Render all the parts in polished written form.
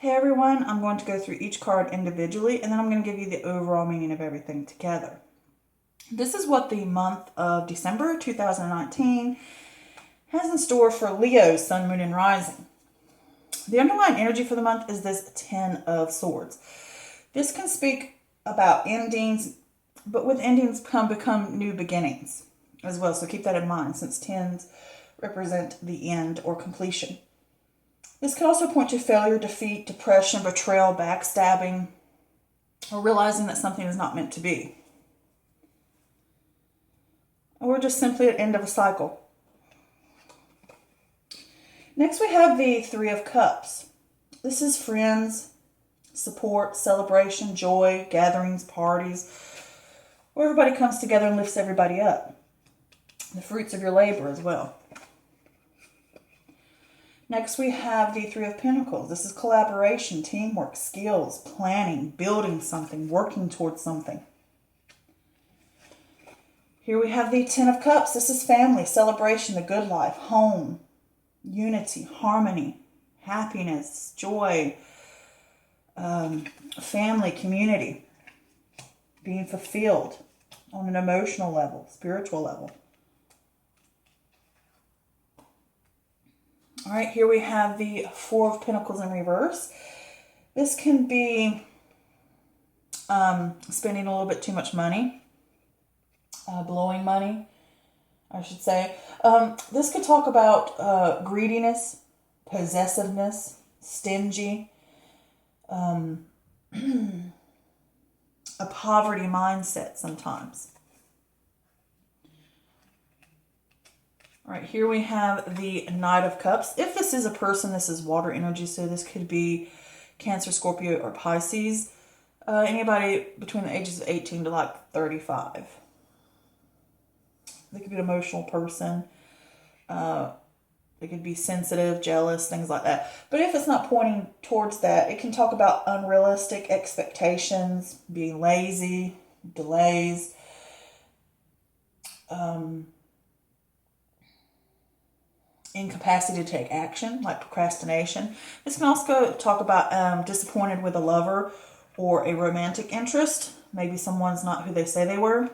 Hey everyone, I'm going to go through each card individually and then I'm going to give you the overall meaning of everything together. This is what the month of December 2019 has in store for Leo, Sun, Moon, and Rising. The underlying energy for the month is this Ten of Swords. This can speak about endings, but with endings become new beginnings as well. So keep that in mind since tens represent the end or completion. This can also point to failure, defeat, depression, betrayal, backstabbing, or realizing that something is not meant to be. Or just simply at the end of a cycle. Next we have the Three of Cups. This is friends, support, celebration, joy, gatherings, parties, where everybody comes together and lifts everybody up. The fruits of your labor as well. Next we have the Three of Pentacles. This is collaboration, teamwork, skills, planning, building something, working towards something. Here we have the Ten of Cups. This is family, celebration, the good life, home, unity, harmony, happiness, joy, family, community, being fulfilled on an emotional level, spiritual level. All right, here we have the Four of Pentacles in reverse. This can be spending a little bit too much money, blowing money, I should say. This could talk about greediness, possessiveness, stingy, a poverty mindset sometimes. All right, here we have the Knight of Cups. If this is a person, this is water energy, so this could be Cancer, Scorpio, or Pisces. Anybody between the ages of 18 to like 35. They could be an emotional person. They could be sensitive, jealous, things like that. But if it's not pointing towards that, it can talk about unrealistic expectations, being lazy, delays, incapacity to take action, like procrastination. This can also talk about disappointed with a lover or a romantic interest. Maybe someone's not who they say they were.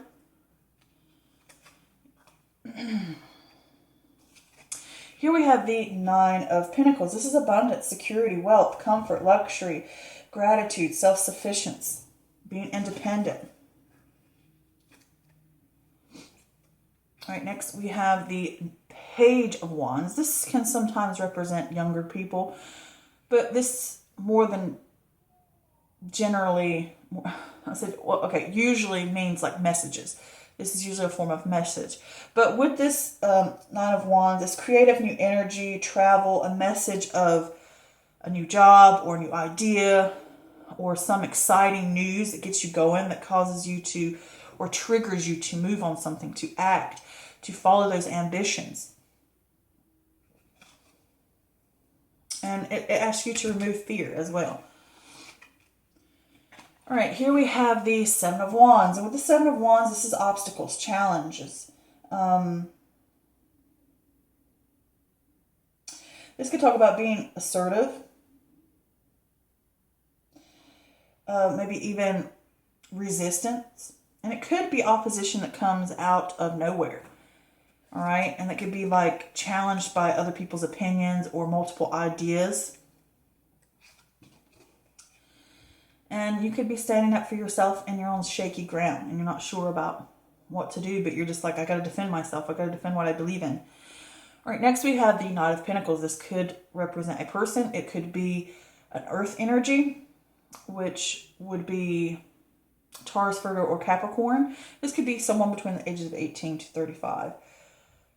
Here we have the Nine of Pentacles. This is abundance, security, wealth, comfort, luxury, gratitude, self-sufficiency, being independent. All right, next we have the Page of Wands. This can sometimes represent younger people, but this more than generally, usually means like messages. This is usually a form of message. But with this Nine of Wands, this creative new energy, travel, a message of a new job or a new idea or some exciting news that gets you going, that causes you to, or triggers you to move on something, to act, to follow those ambitions. And it asks you to remove fear as well. All right, here we have the Seven of Wands. And with the Seven of Wands, this is obstacles, challenges. This could talk about being assertive. Maybe even resistance. And it could be opposition that comes out of nowhere. All right, and that could be like challenged by other people's opinions or multiple ideas. And you could be standing up for yourself and you're on shaky ground and you're not sure about what to do, but you're just like, I got to defend myself. I got to defend what I believe in. All right, next we have the Knight of Pentacles. This could represent a person. It could be an earth energy, which would be Taurus, Virgo, or Capricorn. This could be someone between the ages of 18 to 35.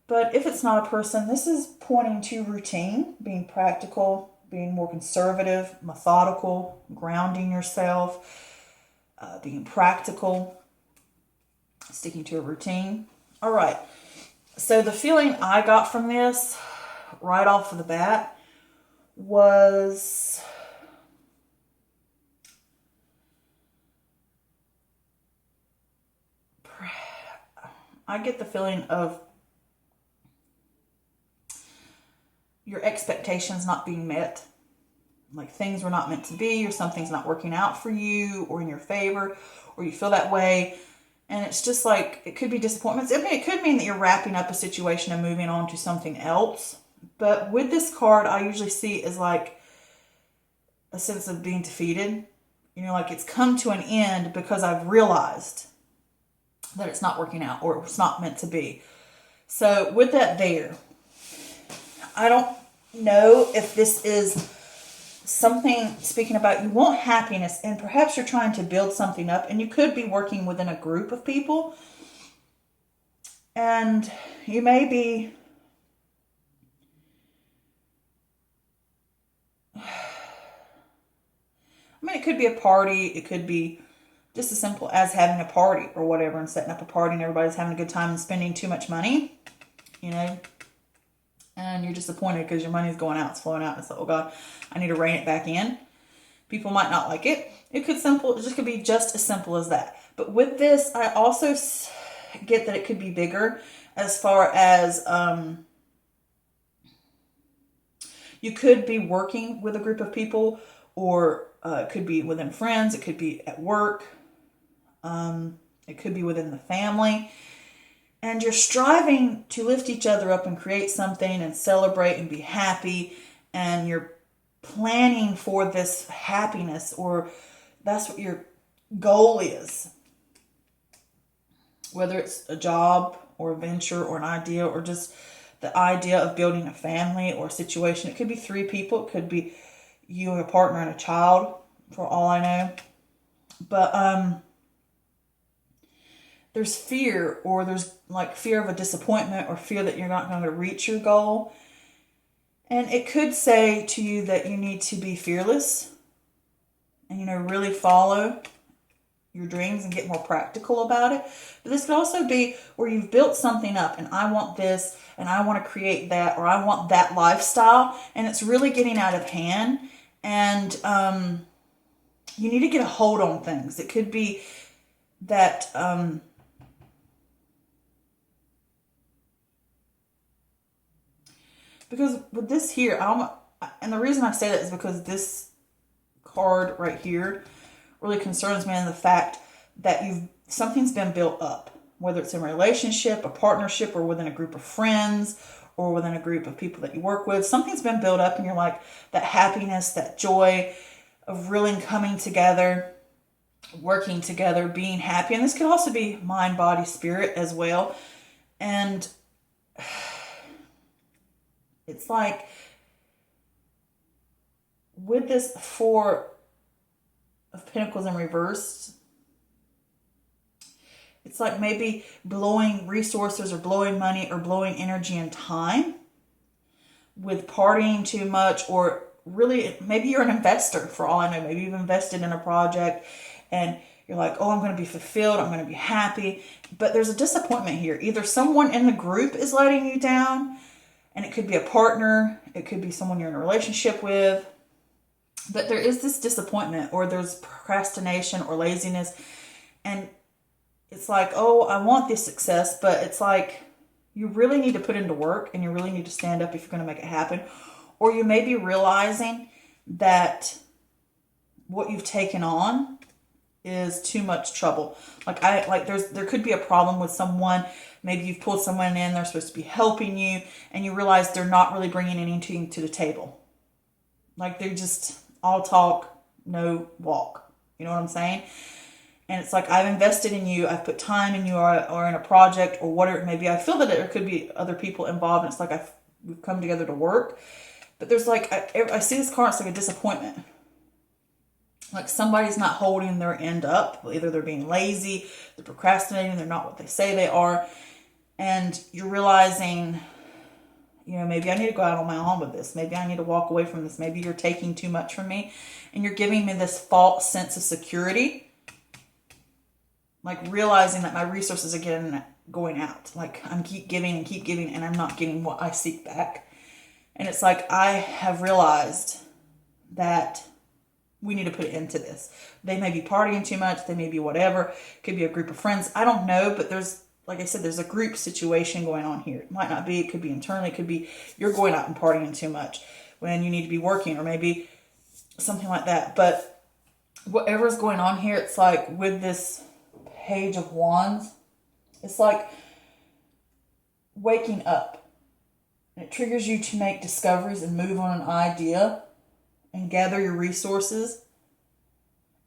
But if it's not a person, this is pointing to routine, being practical, being more conservative, methodical, grounding yourself, being practical, sticking to a routine. All right. So the feeling I got from this right off of the bat was I get the feeling of your expectations not being met. like things were not meant to be, or something's not working out for you or in your favor, or you feel that way. And it's just like, it could be disappointments. I mean, it could mean that you're wrapping up a situation and moving on to something else. But with this card, I usually see as like a sense of being defeated. You know, like it's come to an end because I've realized that it's not working out, or it's not meant to be. So with that there, I don't know if this is something speaking about you want happiness, and perhaps you're trying to build something up, and you could be working within a group of people, and you may be I mean, it could be a party, it could be just as simple as having a party or whatever, and setting up a party and everybody's having a good time and spending too much money, you know, and you're disappointed because your money's going out, it's flowing out. It's like, oh God, I need to rein it back in. People might not like it. It just could be just as simple as that. But with this, I also get that it could be bigger, as far as you could be working with a group of people, or it could be within friends, it could be at work, it could be within the family. And you're striving to lift each other up and create something and celebrate and be happy. And you're planning for this happiness, or that's what your goal is. Whether it's a job or a venture or an idea, or just the idea of building a family or a situation. It could be 3 people. It could be you and a partner and a child, for all I know. But there's fear, or there's like fear of a disappointment, or fear that you're not going to reach your goal. And it could say to you that you need to be fearless and, you know, really follow your dreams and get more practical about it. But this could also be where you've built something up, and I want this, and I want to create that, or I want that lifestyle, and it's really getting out of hand. And you need to get a hold on things. It could be that because with this here, and the reason I say that is because this card right here really concerns me, in the fact that something's been built up, whether it's in a relationship, a partnership, or within a group of friends, or within a group of people that you work with. Something's been built up, and you're like, that happiness, that joy of really coming together, working together, being happy. And this could also be mind, body, spirit as well. And it's like with this 4 of Pentacles in reverse, it's like maybe blowing resources, or blowing money, or blowing energy and time with partying too much. Or really, maybe you're an investor, for all I know. Maybe you've invested in a project and you're like, oh, I'm going to be fulfilled, I'm going to be happy. But there's a disappointment here. Either someone in the group is letting you down, and it could be a partner, it could be someone you're in a relationship with. But there is this disappointment, or there's procrastination or laziness. And it's like, oh, I want this success, but it's like you really need to put into work, and you really need to stand up if you're going to make it happen. Or you may be realizing that what you've taken on is too much trouble. There could be a problem with someone. Maybe you've pulled someone in, they're supposed to be helping you, and you realize they're not really bringing anything to the table. Like, they're just all talk, no walk. You know what I'm saying? And it's like, I've invested in you, I've put time in you, or in a project, or whatever it may be. I feel that there could be other people involved, and it's like we've come together to work. But there's like, I see this card, it's like a disappointment. Like somebody's not holding their end up. Either they're being lazy, they're procrastinating, they're not what they say they are. And you're realizing, you know, maybe I need to go out on my own with this. Maybe I need to walk away from this. Maybe you're taking too much from me. And you're giving me this false sense of security. Like realizing that my resources are going out. Like I'm keep giving, and I'm not getting what I seek back. And it's like, I have realized that we need to put an end to this. They may be partying too much. They may be whatever. It could be a group of friends. I don't know, but there's, like I said, there's a group situation going on here. It might not be. It could be internally. It could be you're going out and partying too much when you need to be working. Or maybe something like that. But whatever's going on here, it's like with this Page of Wands, it's like waking up. And it triggers you to make discoveries and move on an idea and gather your resources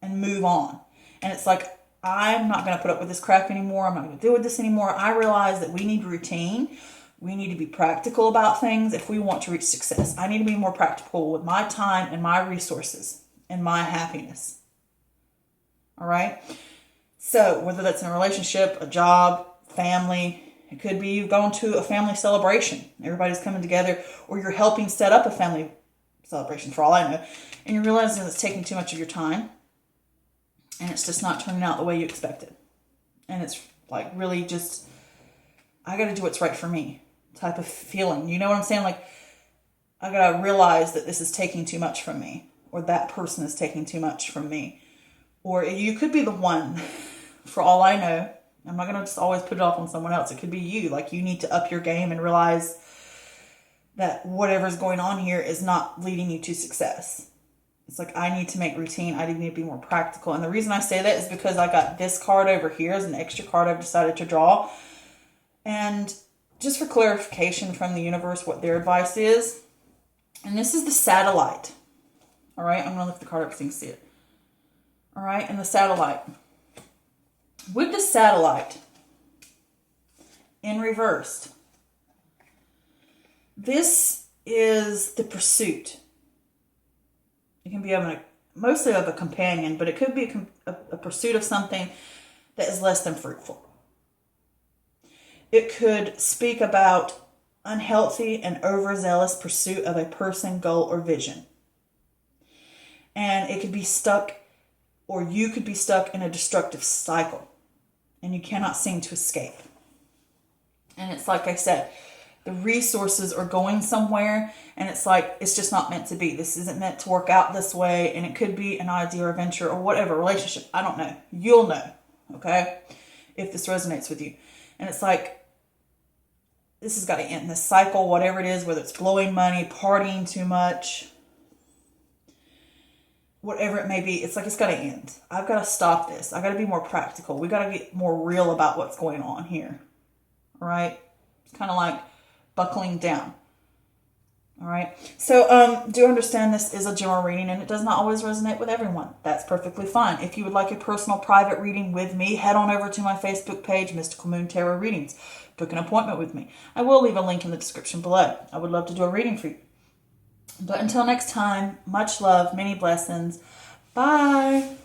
and move on. And it's like, I'm not going to put up with this crap anymore. I'm not going to deal with this anymore. I realize that we need routine. We need to be practical about things if we want to reach success. I need to be more practical with my time and my resources and my happiness. All right? So whether that's in a relationship, a job, family, it could be you've gone to a family celebration. Everybody's coming together, or you're helping set up a family celebration, for all I know, and you're realizing it's taking too much of your time, and it's just not turning out the way you expected. And it's like really just, I got to do what's right for me type of feeling. You know what I'm saying? Like, I got to realize that this is taking too much from me, or that person is taking too much from me. Or you could be the one, for all I know. I'm not going to just always put it off on someone else. It could be you. Like, you need to up your game and realize that whatever's going on here is not leading you to success. It's like, I need to make routine. I need to be more practical. And the reason I say that is because I got this card over here as an extra card I've decided to draw. And just for clarification from the universe, what their advice is. And this is the satellite. All right. I'm going to lift the card up so you can see it. All right. And the satellite. With the satellite in reversed, this is the pursuit. It can be mostly of a companion, but it could be a pursuit of something that is less than fruitful. It could speak about unhealthy and overzealous pursuit of a person, goal, or vision. And it could be stuck, or you could be stuck in a destructive cycle, and you cannot seem to escape. And it's like I said, the resources are going somewhere, and it's like, it's just not meant to be. This isn't meant to work out this way, and it could be an idea or venture or whatever, relationship. I don't know. You'll know, okay, if this resonates with you. And it's like, this has got to end. This cycle, whatever it is, whether it's blowing money, partying too much, whatever it may be, it's like, it's got to end. I've got to stop this. I got to be more practical. We got to get more real about what's going on here. All right? It's kind of like buckling down. All right? So, do understand this is a general reading, and it does not always resonate with everyone. That's perfectly fine. If you would like a personal private reading with me, head on over to my Facebook page, Mystical Moon Tarot Readings. Book an appointment with me. I will leave a link in the description below. I would love to do a reading for you. But until next time, much love, many blessings. Bye.